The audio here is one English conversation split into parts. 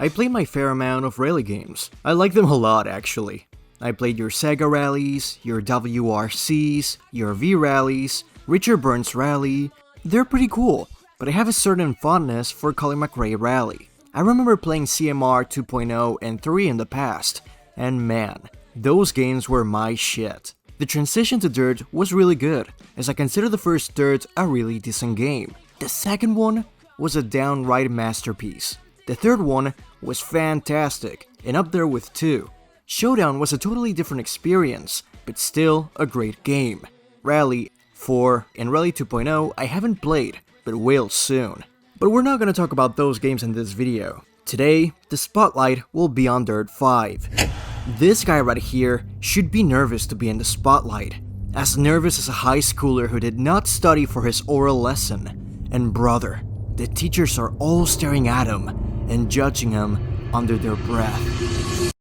I played my fair amount of rally games. I like them a lot actually. I played your Sega rallies, your WRCs, your V rallies, Richard Burns rally. They're pretty cool, but I have a certain fondness for Colin McRae rally. I remember playing CMR 2.0 and 3 in the past, and man, those games were my shit. The transition to DiRT was really good, as I consider the first DiRT a really decent game. The second one was a downright masterpiece. The third one was fantastic, and up there with 2. Showdown was a totally different experience, but still a great game. Rally 4 and Rally 2.0 I haven't played, but will soon. But we're not gonna talk about those games in this video. Today, the spotlight will be on DiRT 5. This guy right here should be nervous to be in the spotlight. As nervous as a high schooler who did not study for his oral lesson. And brother, the teachers are all staring at him and judging him under their breath.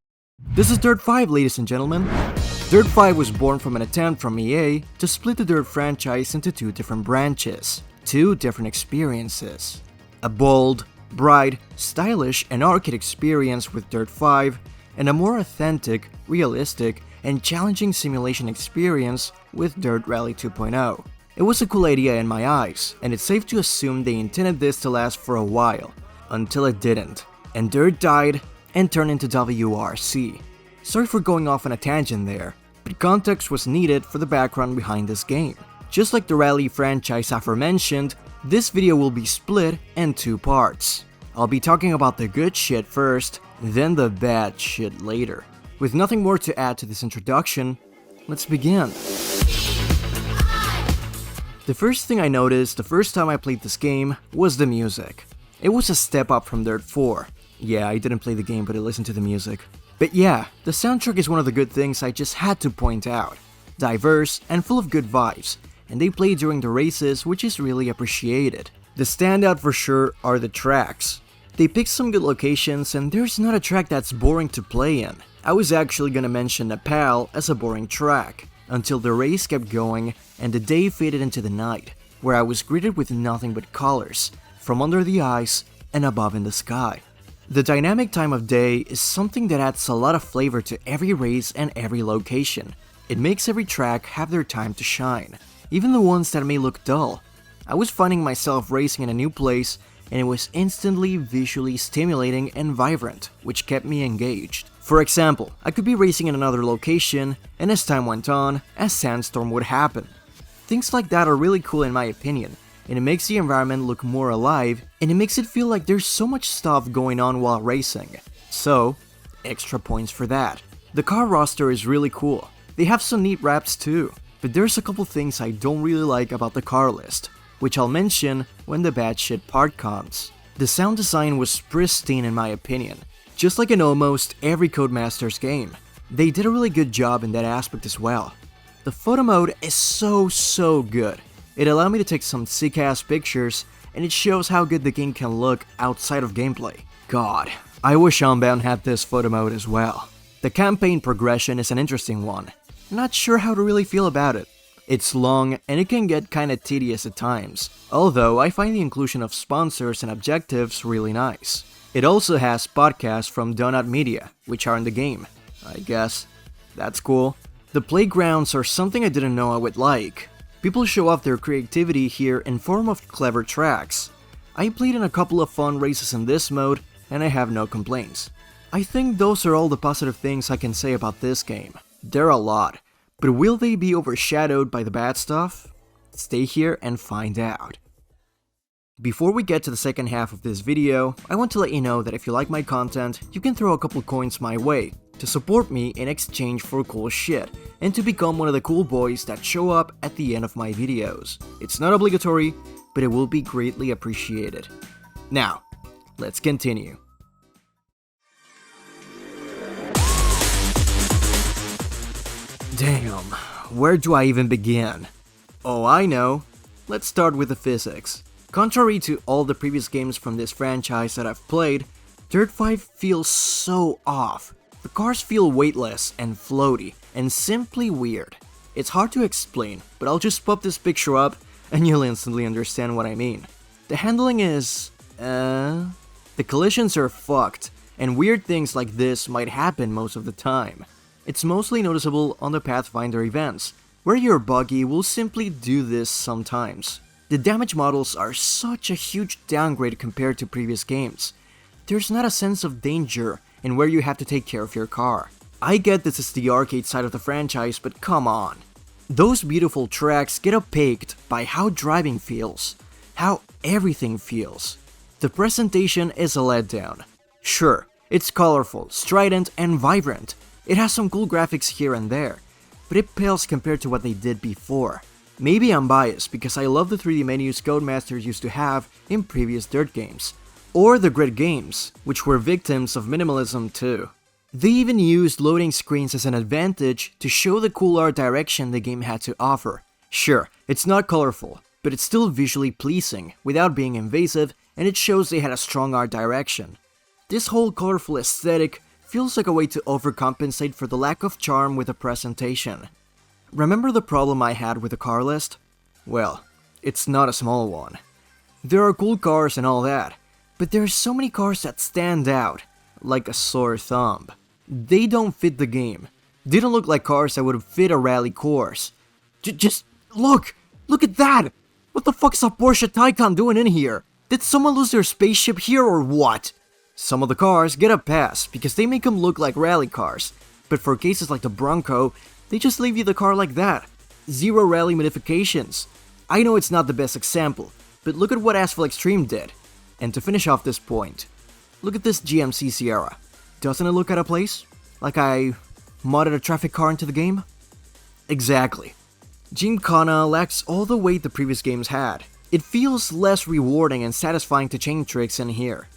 This is DiRT 5, ladies and gentlemen. DiRT 5 was born from an attempt from EA to split the DiRT franchise into 2 different branches, 2 different experiences. A bold, bright, stylish, and arcade experience with DiRT 5, and a more authentic, realistic, and challenging simulation experience with DiRT Rally 2.0. It was a cool idea in my eyes, and it's safe to assume they intended this to last for a while, until it didn't, and DiRT died and turned into WRC. Sorry for going off on a tangent there, but context was needed for the background behind this game. Just like the Rally franchise aforementioned, this video will be split in 2 parts. I'll be talking about the good shit first, then the bad shit later. With nothing more to add to this introduction, let's begin. The first thing I noticed the first time I played this game was the music. It was a step up from DiRT 4. Yeah, I didn't play the game, but I listened to the music. But yeah, the soundtrack is one of the good things I just had to point out. Diverse and full of good vibes, and they play during the races, which is really appreciated. The standout for sure are the tracks. They picked some good locations, and there's not a track that's boring to play in. I was actually gonna mention Nepal as a boring track, until the race kept going and the day faded into the night, where I was greeted with nothing but colors, from under the ice and above in the sky. The dynamic time of day is something that adds a lot of flavor to every race and every location. It makes every track have their time to shine, even the ones that may look dull. I was finding myself racing in a new place, and it was instantly visually stimulating and vibrant, which kept me engaged. For example, I could be racing in another location, and as time went on, a sandstorm would happen. Things like that are really cool in my opinion, and it makes the environment look more alive, and it makes it feel like there's so much stuff going on while racing. So, extra points for that. The car roster is really cool. They have some neat wraps too, but there's a couple things I don't really like about the car list, which I'll mention when the bad shit part comes. The sound design was pristine in my opinion, just like in almost every Codemasters game. They did a really good job in that aspect as well. The photo mode is so good. It allowed me to take some sick-ass pictures, and it shows how good the game can look outside of gameplay. God, I wish Unbound had this photo mode as well. The campaign progression is an interesting one. Not sure how to really feel about it. It's long, and it can get kinda tedious at times, although I find the inclusion of sponsors and objectives really nice. It also has podcasts from Donut Media, which are in the game. I guess that's cool. The playgrounds are something I didn't know I would like. People show off their creativity here in form of clever tracks. I played in a couple of fun races in this mode, and I have no complaints. I think those are all the positive things I can say about this game. There are a lot, but will they be overshadowed by the bad stuff? Stay here and find out. Before we get to the second half of this video, I want to let you know that if you like my content, you can throw a couple coins my way to support me in exchange for cool shit, and to become one of the cool boys that show up at the end of my videos. It's not obligatory, but it will be greatly appreciated. Now, let's continue. Damn, where do I even begin? Oh, I know. Let's start with the physics. Contrary to all the previous games from this franchise that I've played, DiRT 5 feels so off. The cars feel weightless and floaty, and simply weird. It's hard to explain, but I'll just pop this picture up and you'll instantly understand what I mean. The handling is... The collisions are fucked, and weird things like this might happen most of the time. It's mostly noticeable on the Pathfinder events, where your buggy will simply do this sometimes. The damage models are such a huge downgrade compared to previous games. There's not a sense of danger in where you have to take care of your car. I get this is the arcade side of the franchise, but come on. Those beautiful tracks get opaqued by how driving feels, how everything feels. The presentation is a letdown. Sure, it's colorful, strident, and vibrant. It has some cool graphics here and there, but it pales compared to what they did before. Maybe I'm biased because I love the 3D menus Codemasters used to have in previous DiRT games, or the Grid games, which were victims of minimalism too. They even used loading screens as an advantage to show the cool art direction the game had to offer. Sure, it's not colorful, but it's still visually pleasing without being invasive, and it shows they had a strong art direction. This whole colorful aesthetic feels like a way to overcompensate for the lack of charm with the presentation. Remember the problem I had with the car list? Well, it's not a small one. There are cool cars and all that, but there are so many cars that stand out, like a sore thumb. They don't fit the game. They don't look like cars that would fit a rally course. Just look! Look at that! What the fuck's a Porsche Taycan doing in here? Did someone lose their spaceship here or what? Some of the cars get a pass because they make them look like rally cars, but for cases like the Bronco, they just leave you the car like that. Zero rally modifications. I know it's not the best example, but look at what Asphalt Extreme did. And to finish off this point, look at this GMC Sierra. Doesn't it look out of place? Like I modded a traffic car into the game? Exactly. Gymkhana lacks all the weight the previous games had. It feels less rewarding and satisfying to chain tricks in here.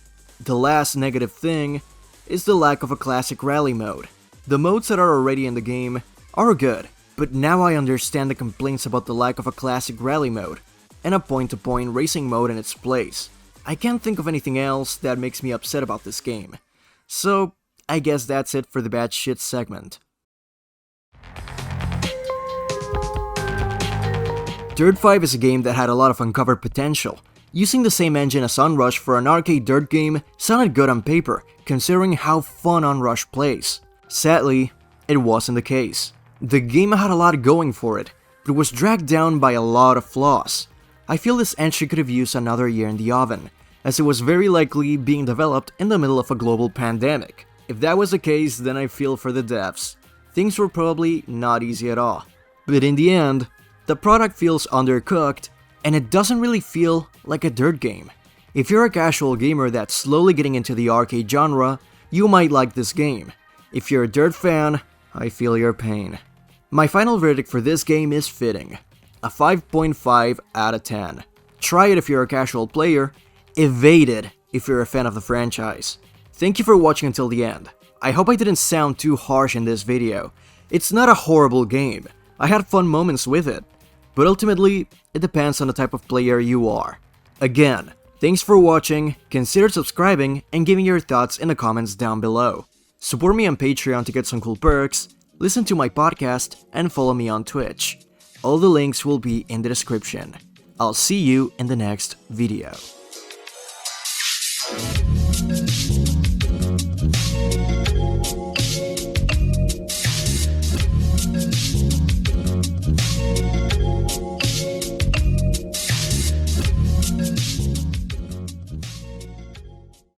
The last negative thing is the lack of a classic rally mode. The modes that are already in the game are good, but now I understand the complaints about the lack of a classic rally mode and a point-to-point racing mode in its place. I can't think of anything else that makes me upset about this game. So, I guess that's it for the bad shit segment. DiRT 5 is a game that had a lot of uncovered potential. Using the same engine as Onrush for an arcade DiRT game sounded good on paper, considering how fun Onrush plays. Sadly, it wasn't the case. The game had a lot going for it, but was dragged down by a lot of flaws. I feel this entry could have used another year in the oven, as it was very likely being developed in the middle of a global pandemic. If that was the case, then I feel for the devs. Things were probably not easy at all. But in the end, the product feels undercooked, and it doesn't really feel like a DiRT game. If you're a casual gamer that's slowly getting into the arcade genre, you might like this game. If you're a DiRT fan, I feel your pain. My final verdict for this game is fitting. A 5.5 out of 10. Try it if you're a casual player, evade it if you're a fan of the franchise. Thank you for watching until the end. I hope I didn't sound too harsh in this video. It's not a horrible game. I had fun moments with it. But ultimately, it depends on the type of player you are. Again, thanks for watching, consider subscribing and giving your thoughts in the comments down below. Support me on Patreon to get some cool perks, listen to my podcast, and follow me on Twitch. All the links will be in the description. I'll see you in the next video.